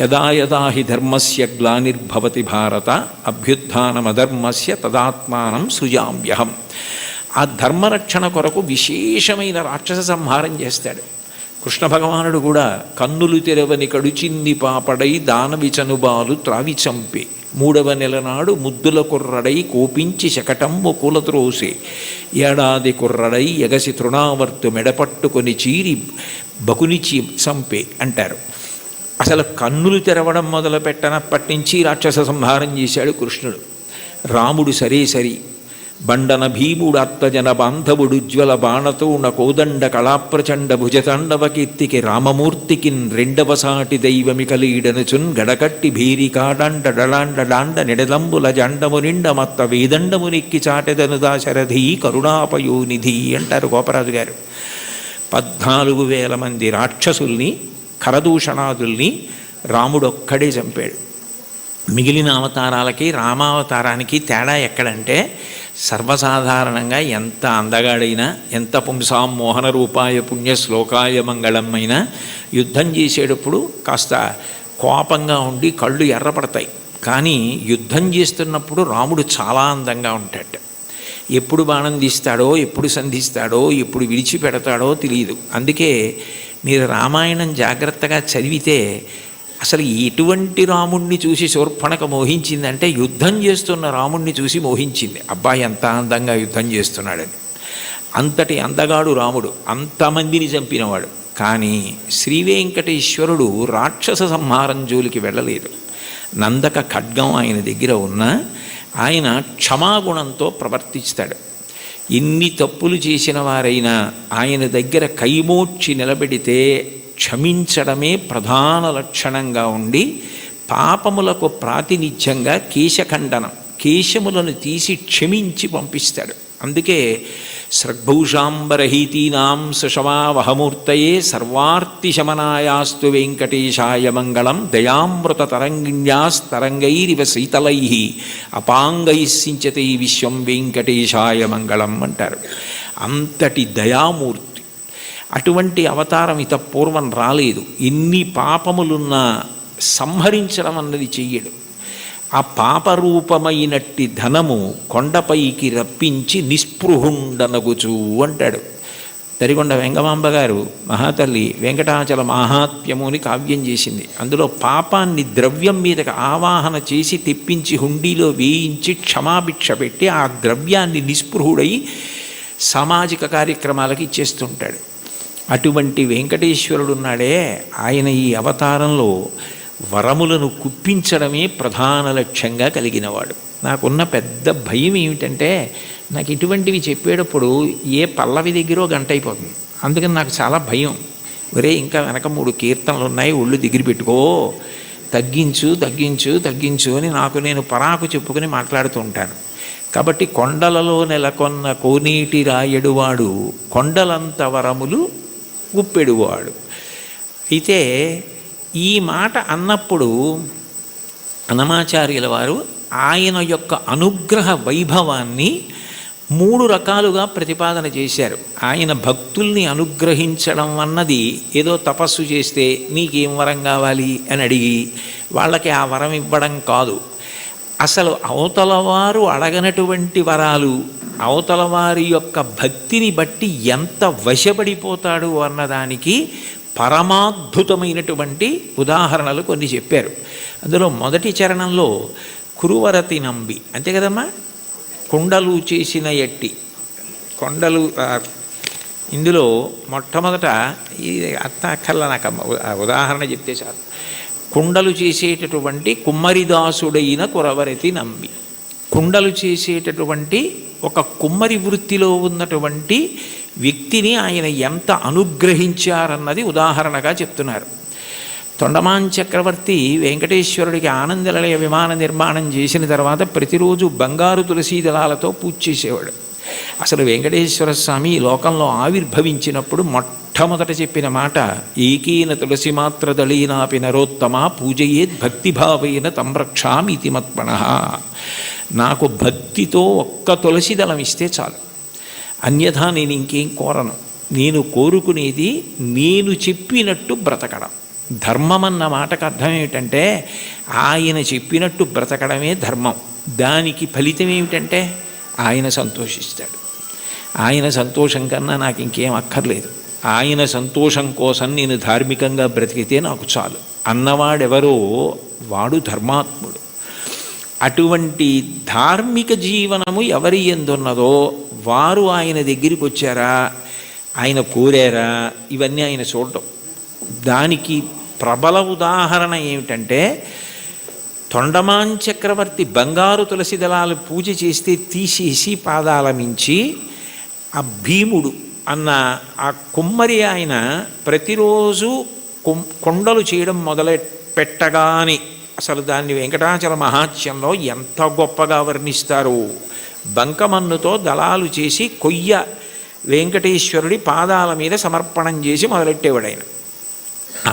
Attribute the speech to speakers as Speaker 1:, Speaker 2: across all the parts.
Speaker 1: యదా యదా హి ధర్మస్య గ్లానిర్భవతి భారత అభ్యుత్థానమధర్మస్య తదాత్మానం సృజామ్యహం. ఆ ధర్మరక్షణ కొరకు విశేషమైన రాక్షస సంహారం చేస్తాడు కృష్ణ భగవానుడు కూడా. కన్నులు తెరవని కడుచింది పాపడై దానవిచనుబాలు త్రావి చంపే, 3వ నెల నాడు ముద్దుల కుర్రడై కోపించి శకటమ్ము కూలత్రోసే, ఏడాది కుర్రడై ఎగసి తృణావర్తు మెడపట్టుకొని చీరి బకునిచి చంపే అంటారు. అసలు కన్నులు తెరవడం మొదలు పెట్టనప్పటి నుంచి రాక్షస సంహారం చేశాడు కృష్ణుడు. రాముడు సరే సరి బండన భీముడు అత్తజన బాంధవుడుజ్వల బాణతోణ కోదండ కళాప్రచండ భుజతాండవ కీర్తికి రామమూర్తికిన్ 2వ సాటి దైవమికలీడనుచున్ గడకట్టి భీరికాడాండ డలాండ డాండ నిడలంబుల జండము నిండ మత్త వేదండము నెక్కి చాటెదను దాశరథి కరుణాపయోనిధి అంటారు గోపరాజు గారు. 14,000 మంది రాక్షసుల్ని కరదూషణాదుల్ని రాముడొక్కడే చంపాడు. మిగిలిన అవతారాలకి రామావతారానికి తేడా ఎక్కడంటే, సర్వసాధారణంగా ఎంత అందగాడైనా, ఎంత పుంసాం మోహన రూపాయ పుణ్య శ్లోకాయ మంగళం అయినా యుద్ధం చేసేటప్పుడు కాస్త కోపంగా ఉండి కళ్ళు ఎర్రపడతాయి. కానీ యుద్ధం చేస్తున్నప్పుడు రాముడు చాలా అందంగా ఉంటాడు. ఎప్పుడు బాణం తీస్తాడో, ఎప్పుడు సంధిస్తాడో, ఎప్పుడు విడిచిపెడతాడో తెలియదు. అందుకే మీరు రామాయణం జాగ్రత్తగా చదివితే అసలు ఎటువంటి రాముణ్ణి చూసి శూర్పణఖ మోహించిందంటే, యుద్ధం చేస్తున్న రాముణ్ణి చూసి మోహించింది. అబ్బాయి ఎంత అందంగా యుద్ధం చేస్తున్నాడని. అంతటి అందగాడు రాముడు, అంతమందిని చంపినవాడు. కానీ శ్రీవేంకటేశ్వరుడు రాక్షస సంహారం జోలికి వెళ్ళలేదు. నందక ఖడ్గం ఆయన దగ్గర ఉన్న ఆయన క్షమాగుణంతో ప్రవర్తిస్తాడు. ఎన్ని తప్పులు చేసిన వారైనా ఆయన దగ్గర కైమోడ్చి నిలబెడితే క్షమించడమే ప్రధాన లక్షణంగా ఉండి, పాపములకు ప్రాతినిధ్యంగా కేశఖండనం, కేశములను తీసి క్షమించి పంపిస్తాడు. అందుకే సృగ్భూషాంబరహీతీనాం సుషమావహమూర్తయే సర్వార్తిశమనాయాస్తు వెంకటేశాయ మంగళం దయామృత తరంగిణ్యాస్తరంగైరివ శీతలై అపాంగైసించతే విశ్వం వెంకటేశాయ మంగళం అంటారు. అంతటి దయామూర్తి. అటువంటి అవతారం ఇత పూర్వం రాలేదు. ఎన్ని పాపములున్నా సంహరించడం అన్నది చెయ్యడు. ఆ పాపరూపమైనట్టి ధనము కొండపైకి రప్పించి నిస్పృహుండనగుచు అంటాడు. తరిగొండ వెంగమాంబ గారు మహాతల్లి వెంకటాచల మాహాత్మ్యముని కావ్యం చేసింది. అందులో పాపాన్ని ద్రవ్యం మీదకి ఆవాహన చేసి తెప్పించి హుండీలో వేయించి క్షమాభిక్ష పెట్టి ఆ ద్రవ్యాన్ని నిస్పృహుడై సామాజిక కార్యక్రమాలకు ఇచ్చేస్తుంటాడు. అటువంటి వెంకటేశ్వరుడున్నాడే, ఆయన ఈ అవతారంలో వరములను కుప్పించడమే ప్రధాన లక్ష్యంగా కలిగినవాడు. నాకున్న పెద్ద భయం ఏమిటంటే, నాకు ఇటువంటివి చెప్పేటప్పుడు ఏ పల్లవి దగ్గరో గంట అయిపోతుంది. అందుకని నాకు చాలా భయం. ఒరే ఇంకా వెనక 3 కీర్తనలు ఉన్నాయి, ఒళ్ళు దగ్గర పెట్టుకో, తగ్గించు తగ్గించు తగ్గించు అని నాకు నేను పరాకు చెప్పుకొని మాట్లాడుతూ ఉంటాను. కాబట్టి కొండలలో నెలకొన్న కోనేటి రాయడువాడు కొండలంత వరములు గుప్పెడువాడు. అయితే ఈ మాట అన్నప్పుడు అన్నమాచార్యుల వారు ఆయన యొక్క అనుగ్రహ వైభవాన్ని 3 రకాలుగా ప్రతిపాదన చేశారు. ఆయన భక్తుల్ని అనుగ్రహించడం అన్నది ఏదో తపస్సు చేస్తే నీకేం వరం కావాలి అని అడిగి వాళ్ళకి ఆ వరం ఇవ్వడం కాదు. అసలు అవతల వారు అడగనటువంటి వరాలు, అవతల వారి యొక్క భక్తిని బట్టి ఎంత వశపడిపోతాడు అన్నదానికి పరమాద్భుతమైనటువంటి ఉదాహరణలు కొన్ని చెప్పారు. అందులో మొదటి చరణంలో కురువరతి నంబి, అంతే కదమ్మా, కుండలు చేసిన ఎట్టి కొండలు. ఇందులో మొట్టమొదట ఈ అక్కర్ల నాకు ఉదాహరణ చెప్తే చాలు. కుండలు చేసేటటువంటి కుమ్మరిదాసుడైన కురవరతి నంబి, కుండలు చేసేటటువంటి ఒక కుమ్మరి వృత్తిలో ఉన్నటువంటి వ్యక్తిని ఆయన ఎంత అనుగ్రహించారన్నది ఉదాహరణగా చెప్తున్నారు. తొండమాన్ చక్రవర్తి వెంకటేశ్వరుడికి ఆనందనిలయ విమాన నిర్మాణం చేసిన తర్వాత ప్రతిరోజు బంగారు తులసీ దళాలతో పూజ చేసేవాడు. అసలు వెంకటేశ్వర స్వామి ఈ లోకంలో ఆవిర్భవించినప్పుడు మొట్టమొదట చెప్పిన మాట, ఏకీన తులసి మాత్ర దళీనాపి నరోత్తమ పూజయేద్ భక్తిభావేన తంరక్షామితి మత్పణః. నాకు భక్తితో ఒక్క తులసి దళం ఇస్తే చాలు, అన్యథా నేను ఇంకేం కోరను. నేను కోరుకునేది నేను చెప్పినట్టు బ్రతకడం. ధర్మం అన్న మాటకు అర్థం ఏమిటంటే ఆయన చెప్పినట్టు బ్రతకడమే ధర్మం. దానికి ఫలితం ఏమిటంటే ఆయన సంతోషిస్తాడు. ఆయన సంతోషం కన్నా నాకు ఇంకేం అక్కర్లేదు, ఆయన సంతోషం కోసం నేను ధార్మికంగా బ్రతికితే నాకు చాలు అన్నవాడెవరో వాడు ధర్మాత్ముడు. అటువంటి ధార్మిక జీవనము ఎవరి ఎందున్నదో వారు ఆయన దగ్గరికి వచ్చారా, ఆయన కోరారా, ఇవన్నీ ఆయన చూడటం. దానికి ప్రబల ఉదాహరణ ఏమిటంటే తొండమాన్ చక్రవర్తి బంగారు తులసి దళాలు పూజ చేస్తే తీసేసి పాదాల మించి ఆ భీముడు అన్న ఆ కుమ్మరి ఆయన ప్రతిరోజు కొండలు చేయడం మొదలు పెట్టగానే అసలు దాన్ని వెంకటాచల మహాత్యంలో ఎంత గొప్పగా వర్ణిస్తారు. బంకమన్నుతో దళాలు చేసి కొయ్య వెంకటేశ్వరుడి పాదాల మీద సమర్పణం చేసి మొదలెట్టేవాడు ఆయన.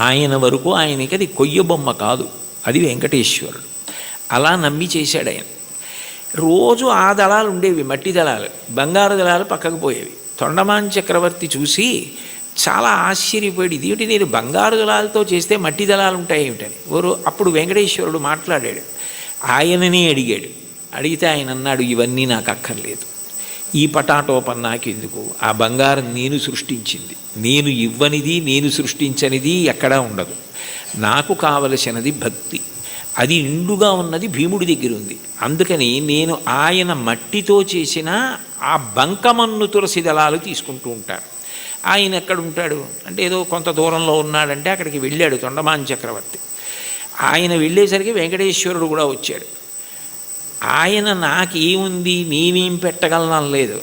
Speaker 1: ఆయన వరకు ఆయనకి అది కొయ్య బొమ్మ కాదు, అది వెంకటేశ్వరుడు. అలా నమ్మి చేశాడు ఆయన. రోజు ఆ దళాలు ఉండేవి, మట్టి దళాలు, బంగారు దళాలు పక్కకు పోయేవి. తొండమాన్ చక్రవర్తి చూసి చాలా ఆశ్చర్యపోయాడు, ఇదేమిటి నేను బంగారు దళాలతో చేస్తే మట్టి దళాలు ఉంటాయి ఏమిటని. అప్పుడు వెంకటేశ్వరుడు మాట్లాడాడు, ఆయననే అడిగాడు. అడిగితే ఆయన అన్నాడు, ఇవన్నీ నాకు అక్కర్లేదు, ఈ పటాటోపం నాకెందుకు, ఆ బంగారం నేను సృష్టించింది, నేను ఇవ్వనిది నేను సృష్టించనిది ఎక్కడా ఉండదు, నాకు కావలసినది భక్తి, అది నిండుగా ఉన్నది భీముడి దగ్గర ఉంది. అందుకని నేను ఆయన మట్టితో చేసిన ఆ బంకమన్ను తులసి దళాలు తీసుకుంటూ ఉంటాను. ఆయన ఎక్కడ ఉంటాడు అంటే ఏదో కొంత దూరంలో ఉన్నాడంటే అక్కడికి వెళ్ళాడు తొండమాన్ చక్రవర్తి. ఆయన వెళ్ళేసరికి వెంకటేశ్వరుడు కూడా వచ్చాడు. ఆయన నాకేముంది నేనేం పెట్టగలను లేదు,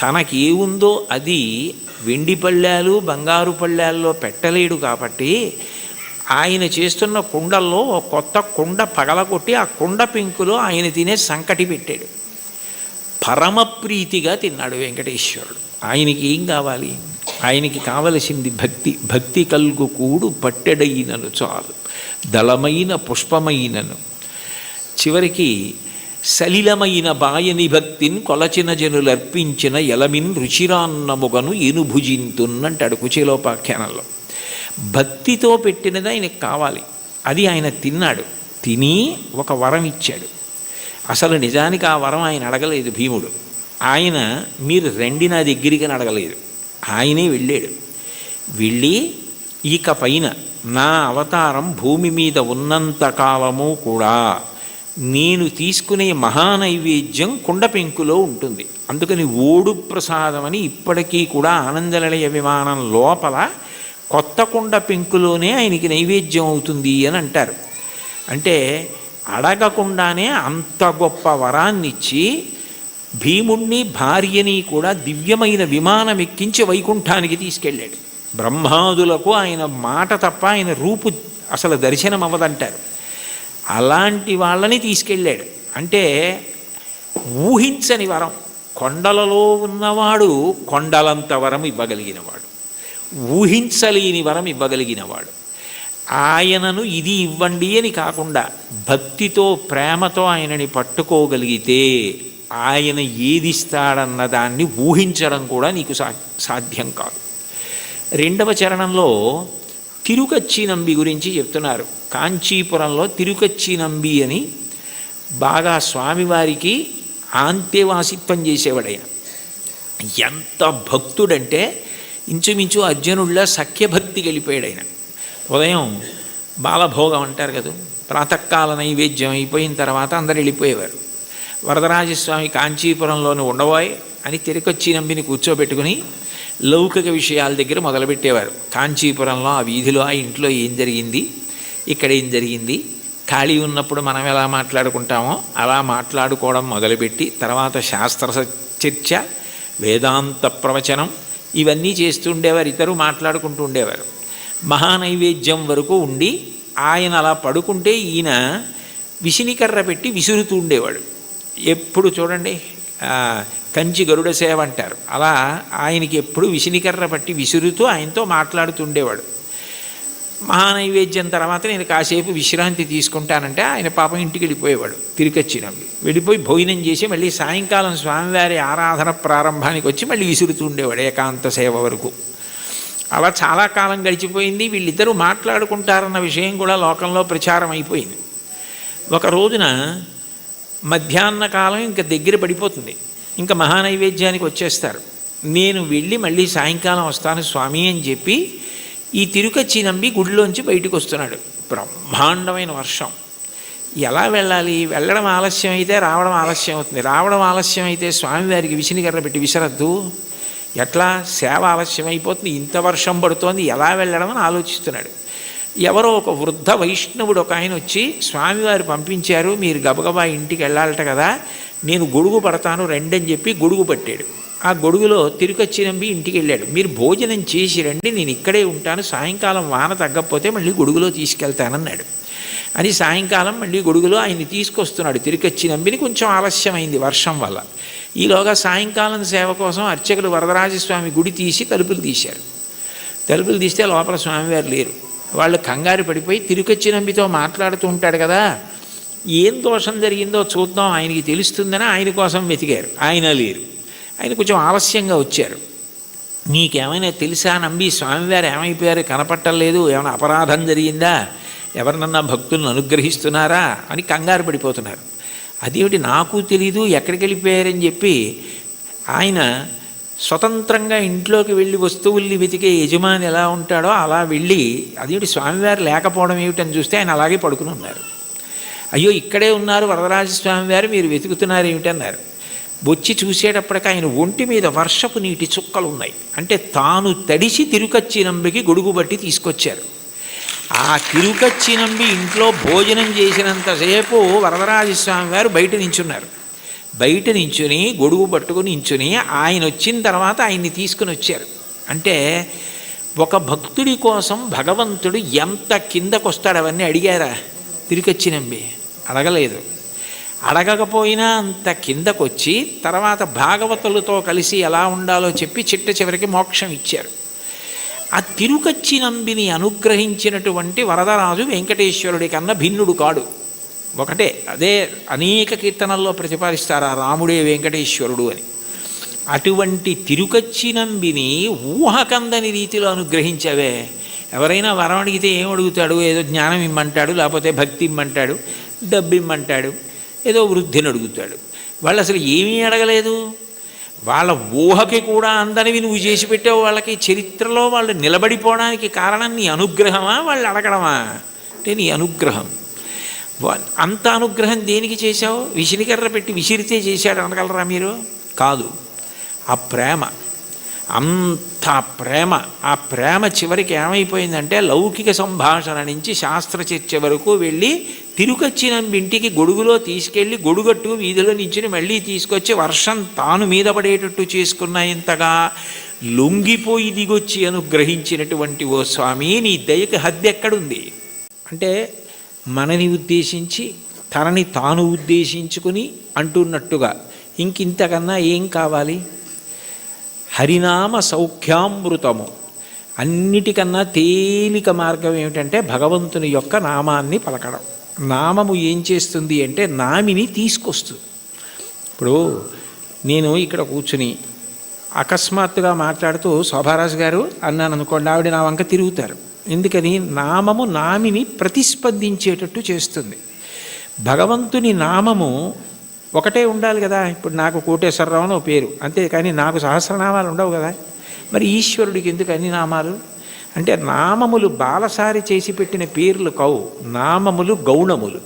Speaker 1: తనకేముందో అది వెండి పళ్ళాలు బంగారు పళ్ళాల్లో పెట్టలేడు. కాబట్టి ఆయన చేస్తున్న కుండల్లో కొత్త కుండ పగలగొట్టి ఆ కుండ పెంకులో ఆయన తినే సంకటి పెట్టాడు. పరమప్రీతిగా తిన్నాడు వెంకటేశ్వరుడు. ఆయనకి ఏం కావాలి, ఆయనకి కావలసింది భక్తి. భక్తి కల్గు కూడు పట్టెడైనను చాలు, దళమైన పుష్పమైనను. చివరికి సలిలమైన బాయని భక్తిని కొలచిన జనులర్పించిన ఎలమిన్ రుచిరాన్నముగను ఏనుభుజింతున్నంటాడు కుచేలోపాఖ్యానంలో. భక్తితో పెట్టినది ఆయనకు కావాలి, అది ఆయన తిన్నాడు. తిని ఒక వరం ఇచ్చాడు. అసలు నిజానికి ఆ వరం ఆయన అడగలేదు భీముడు. ఆయన మీరు రండి నా దగ్గరికి అని అడగలేదు, ఆయనే వెళ్ళాడు. వెళ్ళి ఇక పైన నా అవతారం భూమి మీద ఉన్నంత కాలము కూడా నేను తీసుకునే మహానైవేద్యం కుండ పెంకులో ఉంటుంది. అందుకని ఓడు ప్రసాదం అని ఇప్పటికీ కూడా ఆనందనిలయ విమానం లోపల కొత్త కుండ పెంకులోనే ఆయనకి నైవేద్యం అవుతుంది అని అంటారు. అంటే అడగకుండానే అంత గొప్ప వరాన్నిచ్చి భీముణ్ణి భార్యని కూడా దివ్యమైన విమానం ఎక్కించి వైకుంఠానికి తీసుకెళ్ళాడు. బ్రహ్మాదులకు ఆయన మాట తప్ప ఆయన రూపు అసలు దర్శనం అవ్వదంటారు. అలాంటి వాళ్ళని తీసుకెళ్ళాడు. అంటే ఊహించని వరం. కొండలలో ఉన్నవాడు కొండలంత వరం ఇవ్వగలిగినవాడు, ఊహించలేని వరం ఇవ్వగలిగినవాడు. ఆయనను ఇది ఇవ్వండి అని కాకుండా భక్తితో ప్రేమతో ఆయనని పట్టుకోగలిగితే ఆయన ఏదిస్తాడన్న దాన్ని ఊహించడం కూడా నీకు సాధ్యం కాదు. రెండవ చరణంలో తిరుకచ్చినంబి గురించి చెప్తున్నారు. కాంచీపురంలో తిరుకచ్చినంబి అని బాగా స్వామివారికి ఆంతేవాసిత్వం చేసేవాడైన. ఎంత భక్తుడంటే ఇంచుమించు అర్జునుడిలా సఖ్యభక్తి గెలిపాడు ఆయన. ఉదయం బాలభోగం అంటారు కదా, ప్రాతకాల నైవేద్యం అయిపోయిన తర్వాత అందరు వెళ్ళిపోయేవారు. వరదరాజస్వామి కాంచీపురంలోని ఉండబోయ్ అని తిరుకొచ్చినంబిని కూర్చోబెట్టుకుని లౌకిక విషయాల దగ్గర మొదలుపెట్టేవారు. కాంచీపురంలో ఆ వీధిలో ఆ ఇంట్లో ఏం జరిగింది, ఇక్కడ ఏం జరిగింది, ఖాళీ ఉన్నప్పుడు మనం ఎలా మాట్లాడుకుంటామో అలా మాట్లాడుకోవడం మొదలుపెట్టి తర్వాత శాస్త్ర చర్చ, వేదాంత ప్రవచనం ఇవన్నీ చేస్తూ ఉండేవారు. ఇద్దరు మాట్లాడుకుంటూ ఉండేవారు. మహానైవేద్యం వరకు ఉండి ఆయన అలా పడుకుంటే ఈయన విసినికర్ర పెట్టి విసురుతూ ఉండేవాడు. ఎప్పుడు చూడండి కంచి గరుడ సేవ అంటారు, అలా ఆయనకి ఎప్పుడు విసినికర్ర పట్టి విసురుతూ ఆయనతో మాట్లాడుతుండేవాడు. మహానైవేద్యం తర్వాత నేను కాసేపు విశ్రాంతి తీసుకుంటానంటే ఆయన పాపం ఇంటికి వెళ్ళిపోయేవాడు. తిరిగొచ్చినవి వెళ్ళిపోయి భోజనం చేసి మళ్ళీ సాయంకాలం స్వామివారి ఆరాధన ప్రారంభానికి వచ్చి మళ్ళీ విసురుతూ ఉండేవాడు ఏకాంత సేవ వరకు. అలా చాలా కాలం గడిచిపోయింది. వీళ్ళిద్దరూ మాట్లాడుకుంటారన్న విషయం కూడా లోకంలో ప్రచారం అయిపోయింది. ఒక రోజున మధ్యాహ్న కాలం ఇంకా దగ్గర పడిపోతుంది, ఇంకా మహానైవేద్యానికి వచ్చేస్తారు. నేను వెళ్ళి మళ్ళీ సాయంకాలం వస్తాను స్వామి అని చెప్పి ఈ తిరుకచ్చి నంబి గుడిలోంచి బయటకు వస్తున్నాడు. బ్రహ్మాండమైన వర్షం. ఎలా వెళ్ళాలి? వెళ్ళడం ఆలస్యం అయితే రావడం ఆలస్యం అవుతుంది. రావడం ఆలస్యం అయితే స్వామివారికి విసినిగర్ర పెట్టి విసరద్దు, ఎట్లా సేవ ఆలస్యం అయిపోతుంది, ఇంత వర్షం పడుతోంది, ఎలా వెళ్ళడం అని ఆలోచిస్తున్నాడు. ఎవరో ఒక వృద్ధ వైష్ణవుడు ఒక ఆయన వచ్చి, స్వామివారు పంపించారు, మీరు గబగబా ఇంటికి వెళ్ళాలట కదా, నేను గొడుగు పడతాను రండి అని చెప్పి గొడుగు పట్టాడు. ఆ గొడుగులో తిరుకచ్చి నంబి ఇంటికి వెళ్ళాడు. మీరు భోజనం చేసి రండి, నేను ఇక్కడే ఉంటాను, సాయంకాలం వాన తగ్గకపోతే మళ్ళీ గొడుగులో తీసుకెళ్తానన్నాడు. అని సాయంకాలం మళ్ళీ గొడుగులో ఆయన్ని తీసుకొస్తున్నాడు తిరుకచ్చి నంబిని. కొంచెం ఆలస్యమైంది వర్షం వల్ల. ఈలోగా సాయంకాలం సేవ కోసం అర్చకులు వరదరాజస్వామి గుడి తీసి తలుపులు తీశారు. తలుపులు తీస్తే లోపల స్వామివారు లేరు. వాళ్ళు కంగారు పడిపోయి తిరుకచ్చి నంబితో మాట్లాడుతూ ఉంటాడు కదా, ఏం దోషం జరిగిందో చూద్దాం ఆయనకి తెలుస్తుందని ఆయన కోసం వెతికారు. ఆయన లేరు. ఆయన కొంచెం ఆలస్యంగా వచ్చారు. నీకేమైనా తెలుసా నంబి, స్వామివారు ఏమైపోయారు, కనపట్టలేదు, ఏమైనా అపరాధం జరిగిందా, ఎవరినన్నా భక్తులను అనుగ్రహిస్తున్నారా అని కంగారు పడిపోతున్నారు. అదేమిటి నాకు తెలీదు, ఎక్కడికి వెళ్ళిపోయారని చెప్పి ఆయన స్వతంత్రంగా ఇంట్లోకి వెళ్ళి వస్తువుల్ని వెతికే యజమాని ఎలా ఉంటాడో అలా వెళ్ళి, అదేమిటి స్వామివారు లేకపోవడం ఏమిటని చూస్తే ఆయన అలాగే పడుకుని ఉన్నారు. అయ్యో ఇక్కడే ఉన్నారు వరదరాజస్వామివారు, మీరు వెతుకుతున్నారు ఏమిటన్నారు. వచ్చి చూసేటప్పటికి ఆయన ఒంటి మీద వర్షపు నీటి చుక్కలు ఉన్నాయి. అంటే తాను తడిసి తిరుకచ్చి నంబికి గొడుగు బట్టి తీసుకొచ్చారు. ఆ తిరుకచ్చి నంబి ఇంట్లో భోజనం చేసినంతసేపు వరదరాజస్వామి వారు బయట నించున్నారు. బయట నించుని గొడుగు పట్టుకుని నించుని ఆయన వచ్చిన తర్వాత ఆయన్ని తీసుకుని వచ్చారు. అంటే ఒక భక్తుడి కోసం భగవంతుడు ఎంత కిందకు వస్తాడు అవన్నీ అడిగారా తిరుకచ్చి నంబి? అడగలేదు. అడగకపోయినా అంత కిందకొచ్చి తర్వాత భాగవతులతో కలిసి ఎలా ఉండాలో చెప్పి చిట్ట చివరికి మోక్షం ఇచ్చారు. ఆ తిరుకచ్చి నంబిని అనుగ్రహించినటువంటి వరదరాజు వెంకటేశ్వరుడి కన్నా భిన్నుడు కాడు. ఒకటే, అదే అనేక కీర్తనల్లో ప్రతిపాదిస్తారు, ఆ రాముడే వెంకటేశ్వరుడు అని. అటువంటి తిరుకచ్చి నంబిని ఊహకందని రీతిలో అనుగ్రహించవే. ఎవరైనా వరం అడిగితే ఏం అడుగుతాడు? ఏదో జ్ఞానం ఇమ్మంటాడు, లేకపోతే భక్తి ఇమ్మంటాడు, డబ్బు ఇమ్మంటాడు, ఏదో వృద్ధిని అడుగుతాడు. వాళ్ళు అసలు ఏమీ అడగలేదు. వాళ్ళ ఊహకి కూడా అందనివి నువ్వు చేసి పెట్టావు. వాళ్ళకి చరిత్రలో వాళ్ళు నిలబడిపోవడానికి కారణం నీ అనుగ్రహమా, వాళ్ళు అడగడమా? అంటే నీ అనుగ్రహం. అంత అనుగ్రహం దేనికి చేశావు? విసిరికర్ర పెట్టి విసిరితే చేశాడు అనగలరా మీరు? కాదు. ఆ ప్రేమ, అంత ప్రేమ. ఆ ప్రేమ చివరికి ఏమైపోయిందంటే లౌకిక సంభాషణ నుంచి శాస్త్ర చర్చ వరకు వెళ్ళి తిరుకచ్చి నంబి ఇంటికి గొడుగులో తీసుకెళ్ళి గొడుగట్టు వీధిలో నుంచి మళ్ళీ తీసుకొచ్చి వర్షం తాను మీద పడేటట్టు చేసుకున్న ఇంతగా లొంగిపోయి దిగొచ్చి అనుగ్రహించినటువంటి ఓ స్వామి, నీ దయకి హద్దు ఎక్కడుంది? అంటే మనని ఉద్దేశించి తనని తాను ఉద్దేశించుకుని అంటున్నట్టుగా ఇంకింతకన్నా ఏం కావాలి? హరినామ సౌఖ్యామృతము. అన్నిటికన్నా తేలిక మార్గం ఏమిటంటే భగవంతుని యొక్క నామాన్ని పలకడం. నామము ఏం చేస్తుంది అంటే నామిని తీసుకొస్తుంది. ఇప్పుడు నేను ఇక్కడ కూర్చుని అకస్మాత్తుగా మాట్లాడుతూ శోభారాజు గారు అన్నాను అనుకోండి, ఆవిడ నా వంక తిరుగుతారు. ఎందుకని? నామము నామిని ప్రతిస్పందించేటట్టు చేస్తుంది. భగవంతుని నామము ఒకటే ఉండాలి కదా. ఇప్పుడు నాకు కోటేశ్వరరావు అని పేరు, అంతేకాని నాకు సహస్రనామాలు ఉండవు కదా. మరి ఈశ్వరుడికి ఎందుకు అన్ని నామాలు? అంటే నామములు బాలసారి చేసి పెట్టిన పేర్లు కావు, నామములు గౌణములు.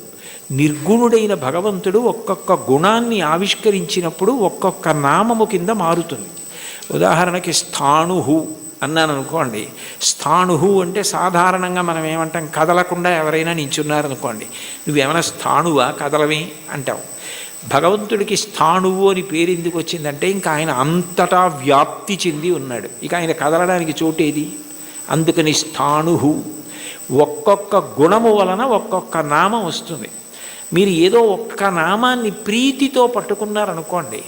Speaker 1: నిర్గుణుడైన భగవంతుడు ఒక్కొక్క గుణాన్ని ఆవిష్కరించినప్పుడు ఒక్కొక్క నామము కింద మారుతుంది. ఉదాహరణకి స్థాణుహు అన్నాను అనుకోండి. స్థాణుహు అంటే సాధారణంగా మనం ఏమంటాం, కదలకుండా ఎవరైనా నించున్నారనుకోండి, నువ్వేమైనా స్థాణువా కదలవి అంటావు. భగవంతుడికి స్థాణువు అని పేరు ఎందుకు వచ్చిందంటే ఇంకా ఆయన అంతటా వ్యాప్తి చెంది ఉన్నాడు, ఇక ఆయన కదలడానికి చోటేది. అందుకని స్థాణుహు. ఒక్కొక్క గుణము వలన ఒక్కొక్క నామం వస్తుంది. మీరు ఏదో ఒక్క నామాన్ని ప్రీతితో పట్టుకున్నారనుకోండి,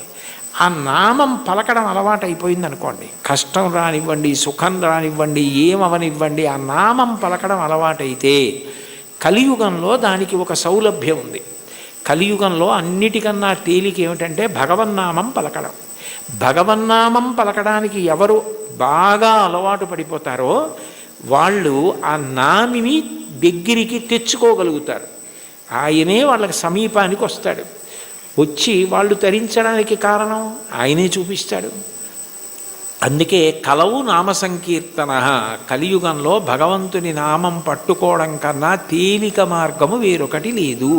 Speaker 1: ఆ నామం పలకడం అలవాటు అయిపోయింది అనుకోండి, కష్టం రానివ్వండి, సుఖం రానివ్వండి, ఏమవనివ్వండి, ఆ నామం పలకడం అలవాటైతే కలియుగంలో దానికి ఒక సౌలభ్యం ఉంది. కలియుగంలో అన్నిటికన్నా తేలిక ఏమిటంటే భగవన్నామం పలకడం. భగవన్నామం పలకడానికి ఎవరు బాగా అలవాటు పడిపోతారో వాళ్ళు ఆ నామిని దగ్గరికి తెచ్చుకోగలుగుతారు. ఆయనే వాళ్ళకి సమీపానికి వస్తాడు. వచ్చి వాళ్ళు తరించడానికి కారణం ఆయనే చూపిస్తాడు. అందుకే కలవు నామ సంకీర్తన. కలియుగంలో భగవంతుని నామం పట్టుకోవడం కన్నా తేలిక మార్గము వేరొకటి లేదు.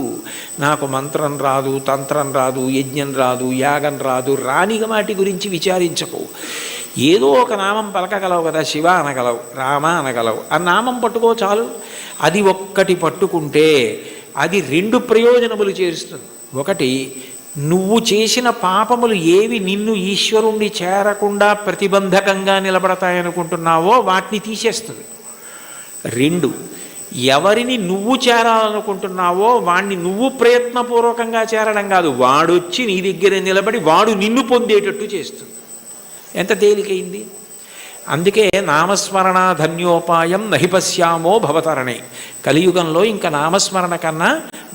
Speaker 1: నాకు మంత్రం రాదు, తంత్రం రాదు, యజ్ఞం రాదు, యాగం రాదు, రాని వాటి గురించి విచారించకు. ఏదో ఒక నామం పలకగలవు కదా, శివ అనగలవు, రామ అనగలవు, ఆ నామం పట్టుకో చాలు. అది ఒక్కటి పట్టుకుంటే అది రెండు ప్రయోజనములు చేరుస్తుంది. ఒకటి, నువ్వు చేసిన పాపములు ఏవి నిన్ను ఈశ్వరుణ్ణి చేరకుండా ప్రతిబంధకంగా నిలబడతాయనుకుంటున్నావో వాటిని తీసేస్తుంది. రెండు, ఎవరిని నువ్వు చేరాలనుకుంటున్నావో వాణ్ణి నువ్వు ప్రయత్నపూర్వకంగా చేరడం కాదు, వాడొచ్చి నీ దగ్గర నిలబడి వాడు నిన్ను పొందేటట్టు చేస్తుంది. ఎంత తేలికైంది. అందుకే నామస్మరణ ధన్యోపాయం నహిపశ్యామో భవతరణే. కలియుగంలో ఇంకా నామస్మరణ కన్నా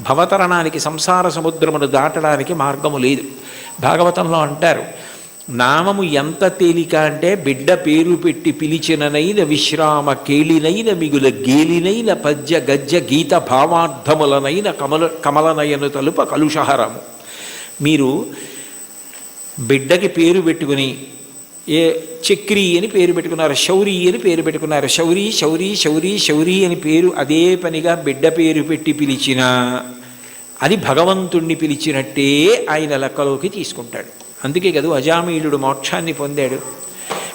Speaker 1: భవతరణానికి, సంసార సముద్రమును దాటడానికి మార్గము లేదు. భాగవతంలో అంటారు, నామము ఎంత తేలిక అంటే బిడ్డ పేరు పెట్టి పిలిచిననైన విశ్రామ కేళినైన మిగుల గేలినైన పద్య గజ్జ గీత భావార్థములనైన కమలనయను తలుప కలుషహరము. మీరు బిడ్డకి పేరు పెట్టుకుని ఏ చక్రి అని పేరు పెట్టుకున్నారు, శౌరి అని పేరు పెట్టుకున్నారు, శౌరి శౌరి శౌరి శౌరి అని పేరు అదే పనిగా బిడ్డ పేరు పెట్టి పిలిచినా అది భగవంతుణ్ణి పిలిచినట్టే ఆయన లెక్కలోకి తీసుకుంటాడు. అందుకే కదా అజామీళుడు మోక్షాన్ని పొందాడు.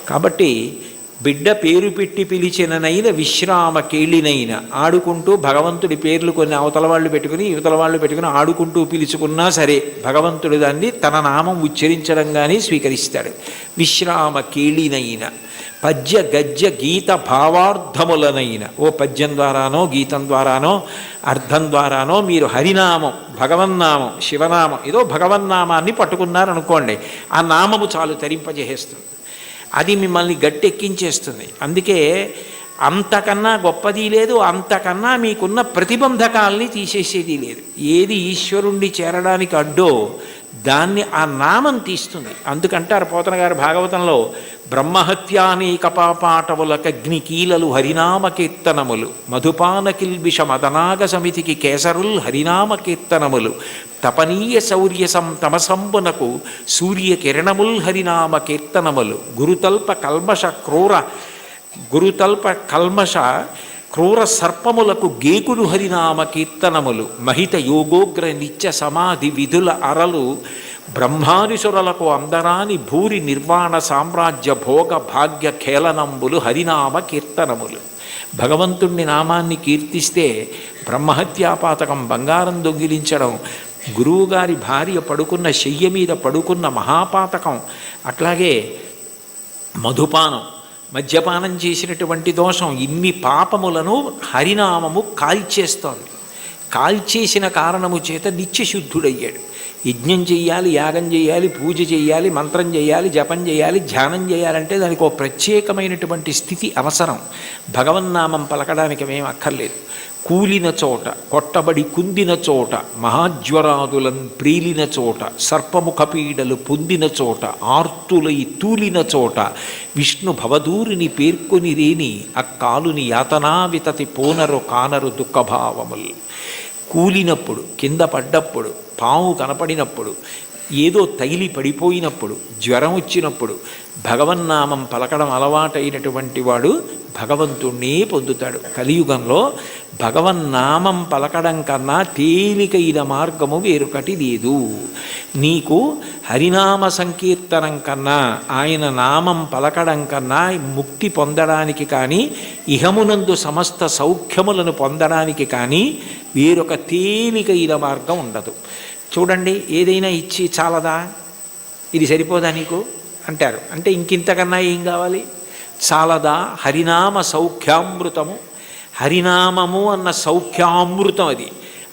Speaker 1: కాబట్టి బిడ్డ పేరు పెట్టి పిలిచిననైన విశ్రామ కేళినైన, ఆడుకుంటూ భగవంతుడి పేర్లు కొన్ని అవతల వాళ్ళు పెట్టుకుని యువతల వాళ్ళు పెట్టుకుని ఆడుకుంటూ పిలుచుకున్నా సరే భగవంతుడు దాన్ని తన నామం ఉచ్చరించడం కానీ స్వీకరిస్తాడు. విశ్రామ కేళినైన పద్య గజ్జ గీత భావార్థములనైన, ఓ పద్యం ద్వారానో గీతం ద్వారానో అర్థం ద్వారానో మీరు హరినామం, భగవన్నామం, శివనామం, ఏదో భగవన్నామాన్ని పట్టుకున్నారనుకోండి, ఆ నామము చాలు తరింపజేస్తుంది. అది మిమ్మల్ని గట్టెక్కించేస్తుంది. అందుకే అంతకన్నా గొప్పది లేదు, అంతకన్నా మీకున్న ప్రతిబంధకాల్ని తీసేసేది లేదు. ఏది ఈశ్వరుణ్ణి చేరడానికి అడ్డో దాన్ని ఆ నామం తీస్తుంది. అందుకంటారు పోతన గారు భాగవతంలో, బ్రహ్మహత్యానేక పాపాటవులకగ్ని కీలలు హరినామ కీర్తనములు, మధుపాన కిల్బిష మదనాగ సమితికి కేసరుల్ హరినామ కీర్తనములు, తపనీయ శౌర్య తమసంబునకు సూర్య కిరణముల్ హరినామ కీర్తనములు, గురుతల్ప కల్మష క్రూర సర్పములకు గేకులు హరినామ కీర్తనములు, మహిత యోగోగ్ర నిత్య సమాధి విధుల అరలు, బ్రహ్మానుసురులకు అందరాని భూరి నిర్వాణ సామ్రాజ్య భోగ భాగ్య ఖేళనంబులు హరినామ కీర్తనములు. భగవంతుణ్ణి నామాన్ని కీర్తిస్తే బ్రహ్మహత్యాపాతకం, బంగారం దొంగిలించడం, గురువుగారి భార్య పడుకున్న శయ్య మీద పడుకున్న మహాపాతకం, అట్లాగే మధుపానం, మద్యపానం చేసినటువంటి దోషం, ఇన్ని పాపములను హరినామము కాల్చేస్తోంది. కాల్చేసిన కారణము చేత నిత్యశుద్ధుడయ్యాడు. యజ్ఞం చెయ్యాలి, యాగం చేయాలి, పూజ చేయాలి, మంత్రం చేయాలి, జపం చేయాలి, ధ్యానం చేయాలంటే దానికి ఒక ప్రత్యేకమైనటువంటి స్థితి అవసరం. భగవన్నామం పలకడానికి మేము అక్కర్లేదు. కూలిన చోట, కొట్టబడి కుందిన చోట, మహాజ్వరాదులను ప్రీలిన చోట, సర్పముఖ పీడలు పొందిన చోట, ఆర్తులై తూలిన చోట, విష్ణు భవదూరిని పేర్కొని రేని అక్కాలుని యాతనా వితతి పోనరు కానరు దుఃఖభావములు. కూలినప్పుడు, కింద పడ్డప్పుడు, పాము కనపడినప్పుడు, ఏదో తగిలి పడిపోయినప్పుడు, జ్వరం వచ్చినప్పుడు భగవన్నామం పలకడం అలవాటైనటువంటి వాడు భగవంతుణ్ణే పొందుతాడు. కలియుగంలో భగవన్నామం పలకడం కన్నా తేలికైన మార్గము వేరొకటి లేదు. నీకు హరినామ సంకీర్తనం కన్నా, ఆయన నామం పలకడం కన్నా ముక్తి పొందడానికి కానీ, ఇహమునందు సమస్త సౌఖ్యములను పొందడానికి కానీ వేరొక తేలికైన మార్గం ఉండదు. చూడండి, ఏదైనా ఇచ్చి చాలదా, ఇది సరిపోదా నీకు అంటారు. అంటే ఇంకింతకన్నా ఏం కావాలి? చాలదా? హరినామ సౌఖ్యామృతము. హరినామము అన్న సౌఖ్యామృతం అది.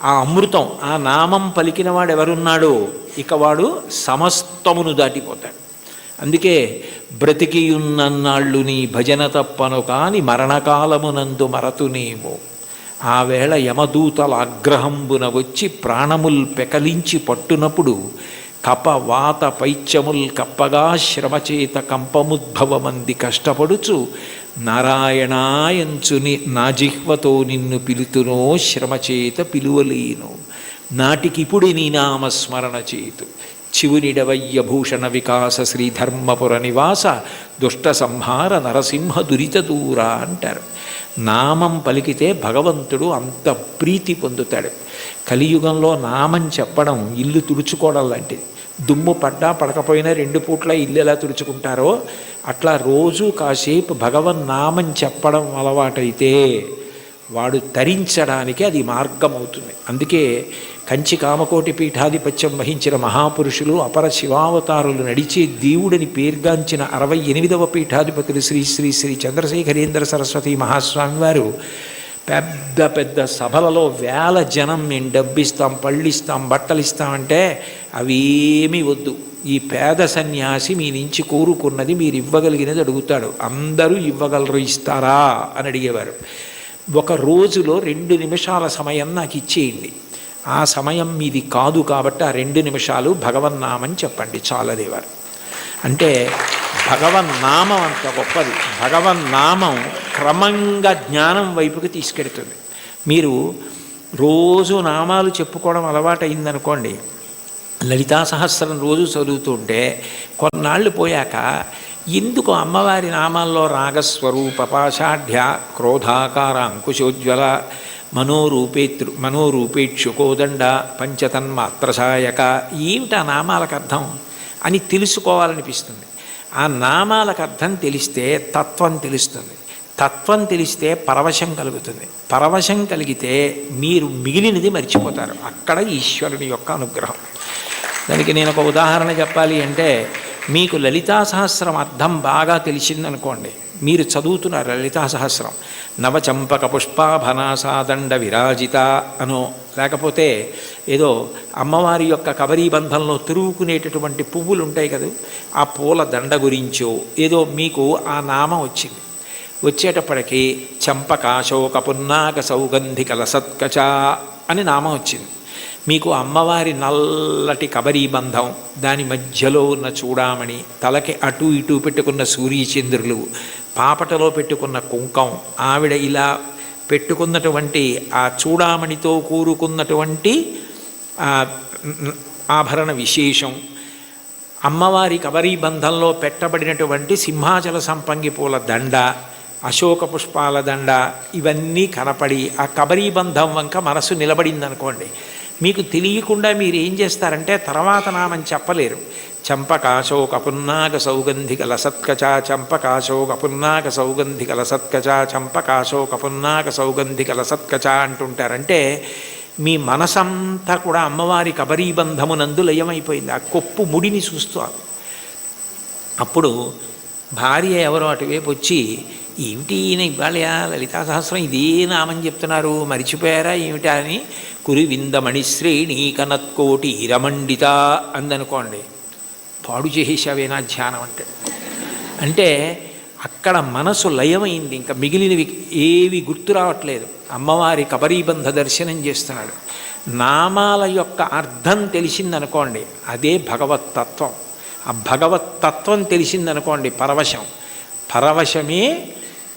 Speaker 1: ఆ అమృతం, ఆ నామం పలికిన వాడు ఎవరున్నాడో ఇక వాడు సమస్తమును దాటిపోతాడు. అందుకే బ్రతికియున్నన్నాళ్ళు నీ భజన తప్పను కాని మరణకాలమునందు మరతునేమో, ఆ వేళ యమదూతల ఆగ్రహంబున వచ్చి ప్రాణముల్ పెకలించి పట్టునప్పుడు కప వాత పైత్యముల్ కప్పగా శ్రమచేత కంపముద్భవమంది కష్టపడుచు నారాయణాయంచుని నా జిహ్వతో నిన్ను పిలుతునో శ్రమచేత పిలువలేను. నాటికిపుడి నీ నామస్మరణ చేతు చివునిడవయ్య భూషణ వికాస శ్రీధర్మపుర నివాస దుష్ట సంహార నరసింహ దురిత దూర అంటారు. నామం పలికితే భగవంతుడు అంత ప్రీతి పొందుతాడు. కలియుగంలో నామం చెప్పడం ఇల్లు తుడుచుకోవడం లాంటిది. దుమ్ము పడ్డా పడకపోయినా 2 పూట్ల ఇల్లు ఎలా తుడుచుకుంటారో అట్లా రోజు కాసేపు భగవన్నామం చెప్పడం అలవాటైతే వాడు తరించడానికి అది మార్గం అవుతుంది. అందుకే కంచి కామకోటి పీఠాధిపత్యం వహించిన మహాపురుషులు అపర శివావతారులు నడిచే దేవుడిని పేర్గాంచిన 68వ పీఠాధిపతులు శ్రీ శ్రీ శ్రీ చంద్రశేఖరేంద్ర సరస్వతి మహాస్వామి వారు పెద్ద పెద్ద సభలలో వేల జనం మేము డబ్బిస్తాం, పళ్ళిస్తాం, బట్టలు ఇస్తామంటే అవేమీ వద్దు, ఈ పేద సన్యాసి మీ నుంచి కోరుకున్నది మీరు ఇవ్వగలిగినది అడుగుతాడు, అందరూ ఇవ్వగలరు, ఇస్తారా అని అడిగేవారు. ఒక రోజులో 2 నిమిషాల సమయం నాకు ఇచ్చేయండి, ఆ సమయం మీది కాదు కాబట్టి ఆ 2 నిమిషాలు భగవన్నామని చెప్పండి చాలదేవారు. అంటే భగవన్నామం అంత గొప్పది. భగవన్నామం క్రమంగా జ్ఞానం వైపుకి తీసుకెడుతుంది. మీరు రోజు నామాలు చెప్పుకోవడం అలవాటైందనుకోండి, లలితా సహస్రం రోజు చదువుతుంటే కొన్నాళ్ళు పోయాక ఎందుకు అమ్మవారి నామాల్లో రాగస్వరూప పాషాఢ్య క్రోధాకార అంకుశోజ్వల మనోరూపేక్షు కోదండ పంచతన్మాత్రసాయక ఏమిటా నామాలకు అర్థం అని తెలుసుకోవాలనిపిస్తుంది. ఆ నామాలకు అర్థం తెలిస్తే తత్వం తెలుస్తుంది, తత్వం తెలిస్తే పరవశం కలుగుతుంది, పరవశం కలిగితే మీరు మిగిలినది మర్చిపోతారు. అక్కడ ఈశ్వరుని యొక్క అనుగ్రహం. దానికి నేను ఒక ఉదాహరణ చెప్పాలి అంటే, మీకు లలితా సహస్రం అర్థం బాగా తెలిసిందనుకోండి, మీరు చదువుతున్నారు లలితా సహస్రం, నవచంపక పుష్పాభనాసాదండ విరాజిత అనో, లేకపోతే ఏదో అమ్మవారి యొక్క కబరీబంధంలో తిరుగుకునేటటువంటి పువ్వులు ఉంటాయి కదా, ఆ పూల దండ గురించో ఏదో మీకు ఆ నామం వచ్చింది. వచ్చేటప్పటికి చంపకాశోక పున్నాక సౌగంధిక లసత్కచ అని నామం వచ్చింది. మీకు అమ్మవారి నల్లటి కబరీబంధం, దాని మధ్యలో ఉన్న చూడామణి, తలకి అటు ఇటు పెట్టుకున్న సూర్యచంద్రులు, పాపటలో పెట్టుకున్న కుంకం, ఆవిడ ఇలా పెట్టుకున్నటువంటి ఆ చూడామణితో కూరుకున్నటువంటి ఆభరణ విశేషం, అమ్మవారి కబరీబంధంలో పెట్టబడినటువంటి సింహాచల సంపంగి పూల దండ, అశోక పుష్పాల దండ, ఇవన్నీ కనపడి ఆ కబరీబంధం వంక మనసు నిలబడిందనుకోండి, మీకు తెలియకుండా మీరు ఏం చేస్తారంటే తర్వాత నామని చెప్పలేరు. చంపకాశోక పున్నాక సౌగంధిక లసత్కచ, చంపకాశోక పున్నాక సౌగంధిక లసత్కచ, చంపకాశోక పున్నాక సౌగంధిక లసత్కచ అంటుంటారంటే మీ మనసంతా కూడా అమ్మవారి కబరీబంధమునందు లయమైపోయింది. ఆ కొప్పు ముడిని చూస్తూ అప్పుడు భార్య ఎవరో అటువైపు వచ్చి, ఏమిటి ఈయన ఇవాళ లలితా సహస్రం ఇదే నామని చెప్తున్నారు, మరిచిపోయారా ఏమిటా అని, కురి విందమణి శ్రేణి కనత్కోటి రమండిత అందనుకోండి, పాడు చేసేసావేనా ధ్యానం అంటే అక్కడ మనసు లయమైంది, ఇంకా మిగిలినవి ఏవి గుర్తు రావట్లేదు. అమ్మవారి కబరీబంధ దర్శనం చేస్తున్నాడు. నామాల యొక్క అర్థం తెలిసిందనుకోండి, అదే భగవత్తత్వం. ఆ భగవత్తత్వం తెలిసిందనుకోండి పరవశం, పరవశమే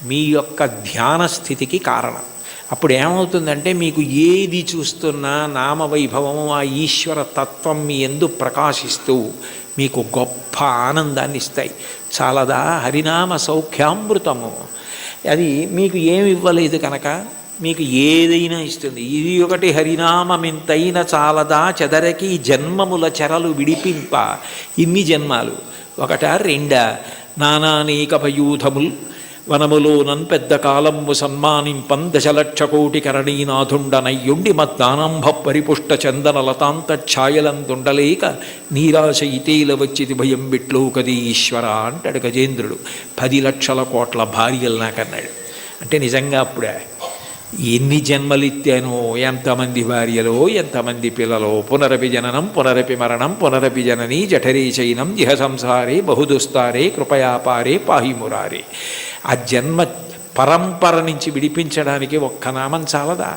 Speaker 1: మీ యొక్క ధ్యాన స్థితికి కారణం. అప్పుడు ఏమవుతుందంటే మీకు ఏది చూస్తున్నా నామవైభవము, ఆ ఈశ్వర తత్వం మీ యందు ప్రకాశిస్తూ మీకు గొప్ప ఆనందాన్ని ఇస్తాయి. చాలదా హరినామ సౌఖ్యామృతము, అది మీకు ఏమి ఇవ్వలేదు కనుక మీకు ఏదైనా ఇస్తుంది. ఇది ఒకటి హరినామమింతైన చాలదా చెదరకి జన్మముల చెరలు విడిపింప. ఇన్ని జన్మాలు ఒకటా రెండా, నానానేక పయూధముల్ వనములోనన్ పెద్ద కాలంబు సన్మానింపం 10,00,000 కోటి కరణీనాథుండనయ్యుండి మద్దానంభ పరిపుష్ట చందన లతాంత ఛాయలందుండలేక నీరాశ ఇతేల వచ్చిది భయం బిట్లో కది ఈశ్వర అంటాడు గజేంద్రుడు. 10,00,000 కోట్ల భార్యలు నాకన్నాడు. అంటే నిజంగా అప్పుడే ఎన్ని జన్మలిత్తానో, ఎంతమంది భార్యలో, ఎంతమంది పిల్లలో, పునరపి జననం పునరపి మరణం పునరపి జననీ జఠరే చైనం జిహ సంసారే బహుదుస్తారే కృపయాపారే పాహిమురారే. ఆ జన్మ పరంపర నుంచి విడిపించడానికి ఒక్క నామం చాలదా?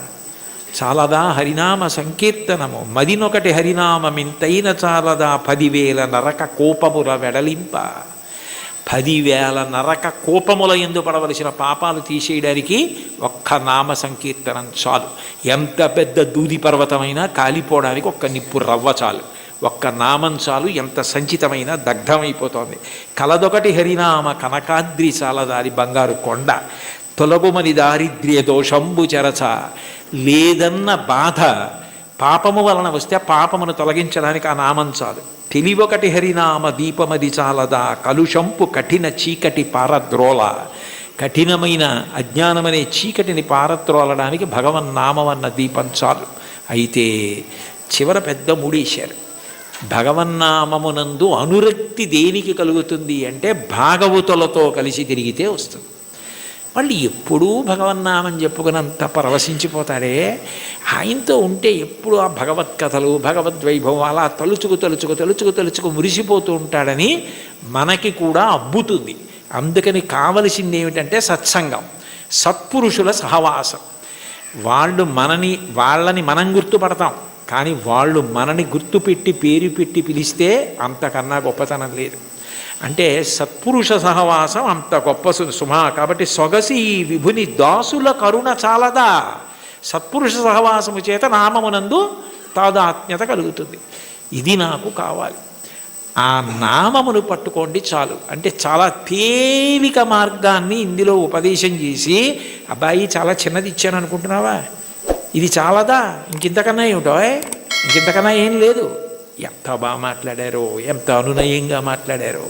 Speaker 1: చాలదా హరినామ సంకీర్తనము మదినొకటి హరినామమింతైన చాలదా 10,000 నరక కోపముల వెడలింప. 10,000 నరక కోపముల యందు పడవలసిన పాపాలు తీసేయడానికి ఒక్క నామ సంకీర్తనం చాలు. ఎంత పెద్ద దూది పర్వతమైనా కాలిపోవడానికి ఒక్క నిప్పు రవ్వ చాలు. ఒక్క నామం చాలు, ఎంత సంచితమైన దగ్ధమైపోతోంది. కలదొకటి హరినామ కనకాద్రి చాలదారి బంగారు కొండ. తొలగుమని దారిద్ర్య దోషంబు చెరచ. లేదన్న బాధ పాపము వలన వస్తే పాపమును తొలగించడానికి ఆ నామం చాలు. తెలివొకటి హరినామ దీపమది చాలదా కలుషంపు కఠిన చీకటి పారద్రోల. కఠినమైన అజ్ఞానమనే చీకటిని పారద్రోలడానికి భగవన్నామం అన్న దీపం చాలు. అయితే చివర పెద్ద ముడేశారు. భగవన్నామమునందు అనురక్తి దేనికి కలుగుతుంది అంటే భాగవతులతో కలిసి తిరిగితే వస్తుంది. వాళ్ళు ఎప్పుడూ భగవన్నామని చెప్పుకున్నంత పరవశించిపోతాడే. ఆయనతో ఉంటే ఎప్పుడు ఆ భగవత్కథలు భగవద్వైభవం అలా తలుచుకు మురిసిపోతూ ఉంటాడని మనకి కూడా అబ్బుతుంది. అందుకని కావలసింది ఏమిటంటే సత్సంగం, సత్పురుషుల సహవాసం. వాళ్ళని మనం గుర్తుపడతాం, కానీ వాళ్ళు మనని గుర్తుపెట్టి పేరు పెట్టి పిలిస్తే అంతకన్నా గొప్పతనం లేదు. అంటే సత్పురుష సహవాసం అంత గొప్ప సుమా. కాబట్టి సొగసి విభుని దాసుల కరుణ చాలదా. సత్పురుష సహవాసము చేత నామమునందు తాదాత్మ్యత కలుగుతుంది. ఇది నాకు కావాలి. ఆ నామమును పట్టుకోండి చాలు. అంటే చాలా తేలిక మార్గాన్ని ఇందులో ఉపదేశం చేసి, అబ్బాయి చాలా చిన్నది ఇచ్చాను అనుకుంటున్నావా, ఇది చాలదా, ఇంకింతకన్నా ఏమిటో, ఇంకింతకన్నా ఏం లేదు. ఎంత బాగా మాట్లాడారో, ఎంత అనునయంగా మాట్లాడారో.